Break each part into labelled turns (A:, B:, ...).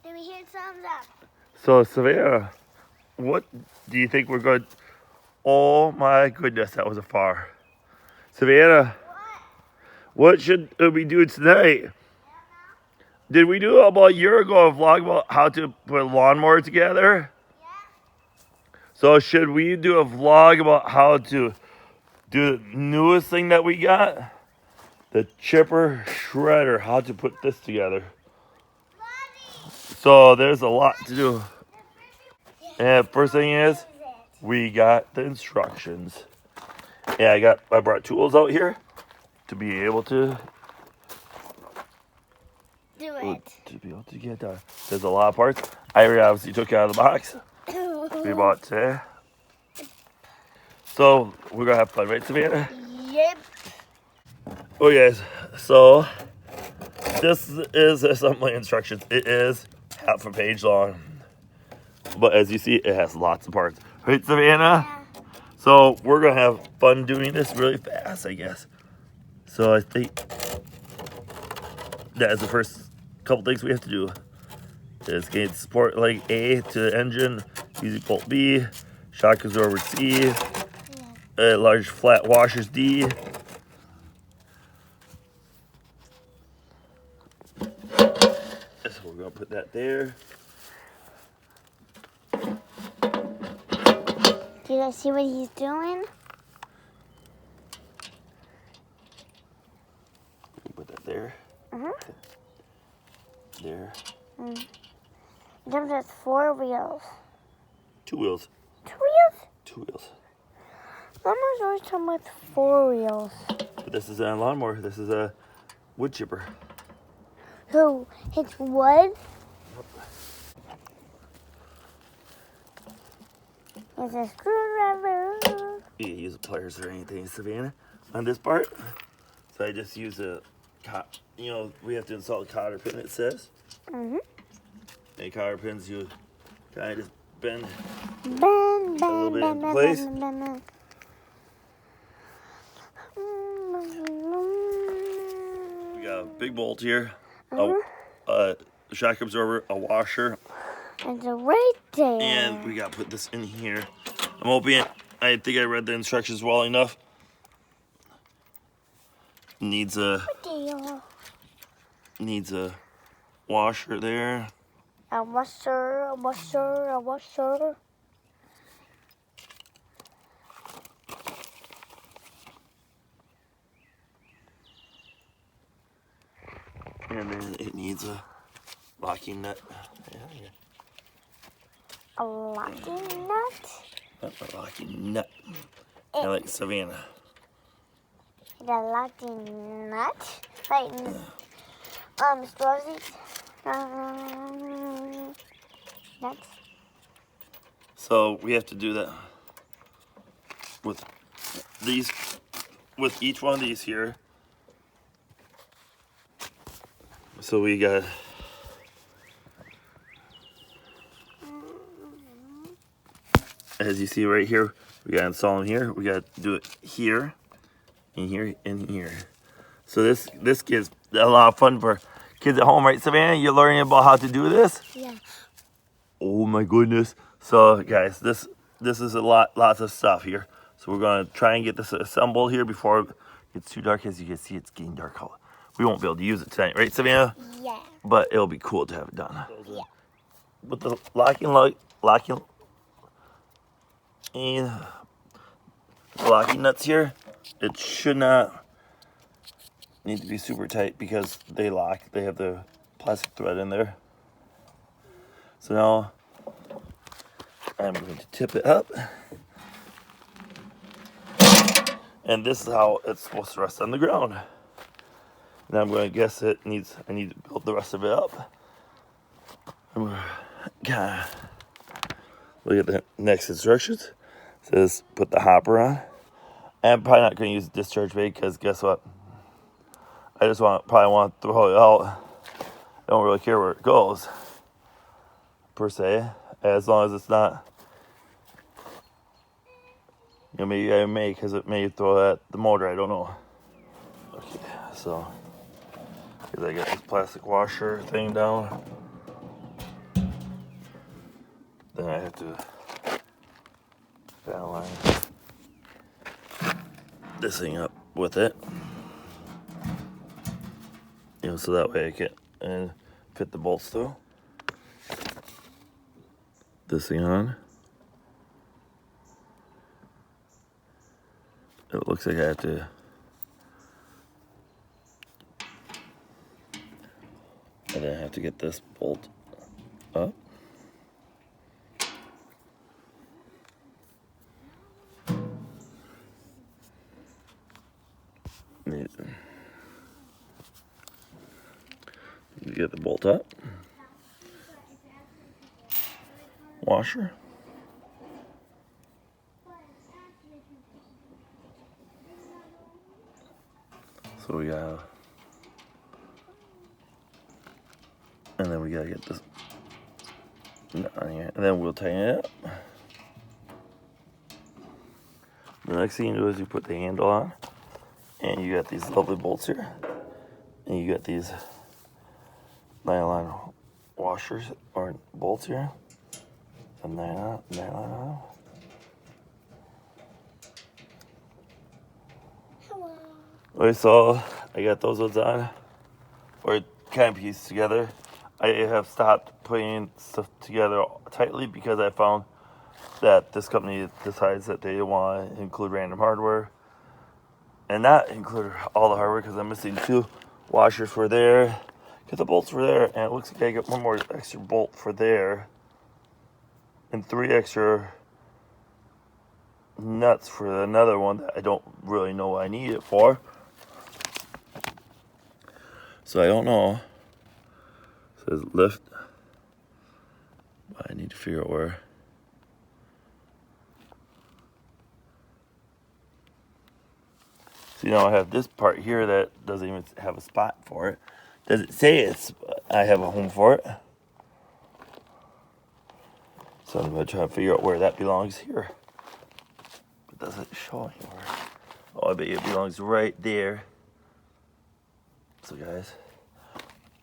A: Then we hear thumbs up.
B: So, Savannah, what do you think we're going? Oh my goodness, that was a far. Savannah, what should we do tonight? Did we do about a year ago a vlog about how to put a lawnmower together?
A: Yeah.
B: So should we do a vlog about how to do the newest thing that we got? The chipper shredder, how to put this together. So there's a lot to do. And first thing is, we got the instructions. Yeah, I brought tools out here to be able to
A: Do it.
B: to be able to get done. There's a lot of parts. I already obviously took it out of the box. We bought today. So we're gonna have fun, right, Savannah?
A: Yep.
B: Oh guys, so this is assembly instructions. It is half a page long, but as you see, it has lots of parts. Right, Savannah?
A: Yeah.
B: So we're gonna have fun doing this really fast, I guess. So I think that is the first couple things we have to do. Is gain support leg A to the engine, easy bolt B, shock absorber C, large flat washers D. So we're gonna put that there.
A: Do you guys see what he's doing?
B: Put that there. There.
A: Sometimes has 4 wheels.
B: 2 wheels.
A: 2 wheels?
B: 2 wheels.
A: Mama's always talking about 4 wheels.
B: But this is a lawnmower. This is a wood chipper.
A: So it's wood. It's a screwdriver.
B: You can use pliers or anything, Savannah, on this part. So I just use we have to install a cotter pin, it says. And cotter pins, you kind of just bend
A: Bend,
B: a little
A: bend,
B: bit
A: bend,
B: into
A: bend,
B: place.
A: bend, bend, bend.
B: We got a big bolt here, a shock absorber, a washer,
A: It's right there.
B: and we got to put this in here. I'm hoping, I think I read the instructions well enough. Needs a washer there.
A: A washer.
B: And then it needs a locking nut. Yeah.
A: A locking nut.
B: A locking nut. I like Savannah.
A: The locking nut. Right. Rosie. Nuts.
B: So we have to do that with each one of these here. So we got as you see right here, we got to install them here. We got to do it here, and here, and here. So this gives a lot of fun for kids at home, right, Savannah? You're learning about how to do this?
A: Yeah.
B: Oh my goodness. So guys, this is lots of stuff here. So we're gonna try and get this assembled here before it gets too dark. As you can see, it's getting dark out. We won't be able to use it tonight, right, Savannah?
A: Yeah.
B: But it'll be cool to have it done.
A: Yeah.
B: With the locking nuts here, it should not need to be super tight because they lock. They have the plastic thread in there. So now I'm going to tip it up. And this is how it's supposed to rest on the ground. Now I'm going to guess I need to build the rest of it up. God. Look at the next instructions. It says put the hopper on. I'm probably not going to use discharge bait because guess what? I just probably want to throw it out. I don't really care where it goes, per se, as long as it's not. Maybe I may because it may throw at the motor. I don't know. Okay, So, because I got this plastic washer thing down, then I have to align this thing up with it, you know, so that way I can fit the bolts through. This thing on. It looks like I have to and then I have to get this bolt up. Need to get the bolt up. Washer. So we got, and then we gotta get this on here, and then we'll tighten it up. The next thing you do is you put the handle on, and you got these lovely bolts here, and you got these nylon washers or bolts here. Some nylon on. Okay, so I got those ones on, or kind of pieced together. I have stopped putting stuff together tightly because I found that this company decides that they want to include random hardware and not include all the hardware, because I'm missing 2 washers for there, because the bolts were there, and it looks like I got 1 more extra bolt for there and 3 extra nuts for another one that I don't really know what I need it for. So I don't know. It says lift, but I need to figure out where. So, you know, I have this part here that doesn't even have a spot for it. Does it say I have a home for it? So I'm going to try to figure out where that belongs here. It doesn't show anywhere. Oh, I bet it belongs right there. So guys,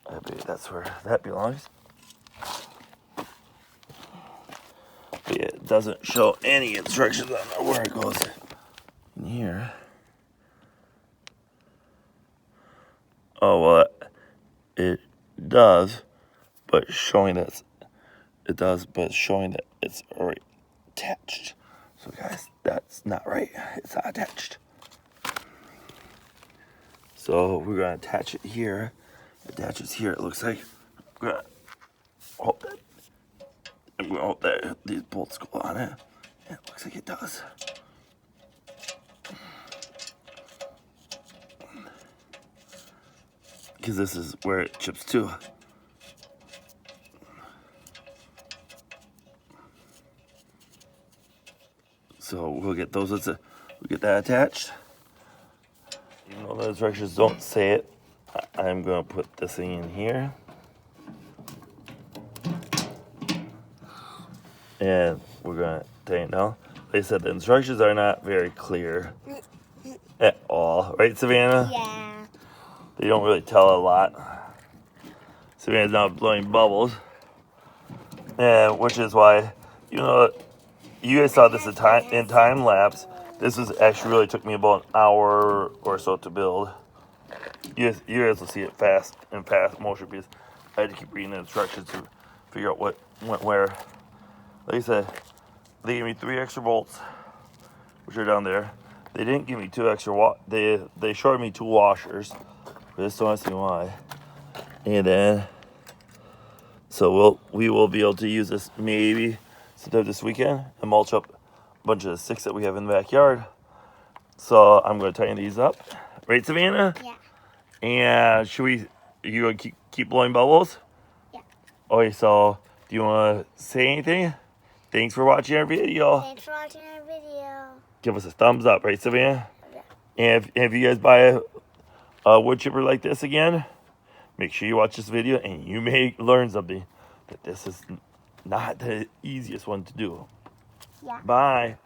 B: I bet that's where that belongs. But yeah, it doesn't show any instructions on where it goes in here. Oh, well, it does, but showing that it's already attached. So guys, that's not right. It's not attached. So we're gonna attach it here. It attaches here, it looks like. I'm gonna hope that these bolts go on it. And it looks like it does. Because this is where it chips to. So we'll get we'll get that attached. Even though the instructions don't say it, I'm gonna put this thing in here. And we're gonna tighten it down. They said the instructions are not very clear at all. Right, Savannah?
A: Yeah.
B: They don't really tell a lot. Savannah's now blowing bubbles. And which is why, you know, you guys saw this in time lapse. This was actually really took me about an hour or so to build. You guys will see it fast motion, because I had to keep reading the instructions to figure out what went where. Like I said, they gave me 3 extra bolts, which are down there. They didn't give me 2 extra they shorted me 2 washers. I just don't see why. And then, so we will be able to use this maybe sometime this weekend and mulch up a bunch of the sticks that we have in the backyard. So I'm going to tighten these up. Right, Savannah?
A: Yeah.
B: And you going to keep blowing bubbles?
A: Yeah.
B: Okay, so do you want to say anything? Thanks for watching our video.
A: Thanks for watching our video.
B: Give us a thumbs up, right, Savannah?
A: Yeah.
B: And if you guys buy a wood chipper like this again, make sure you watch this video and you may learn something, that this is not the easiest one to do.
A: Yeah.
B: Bye.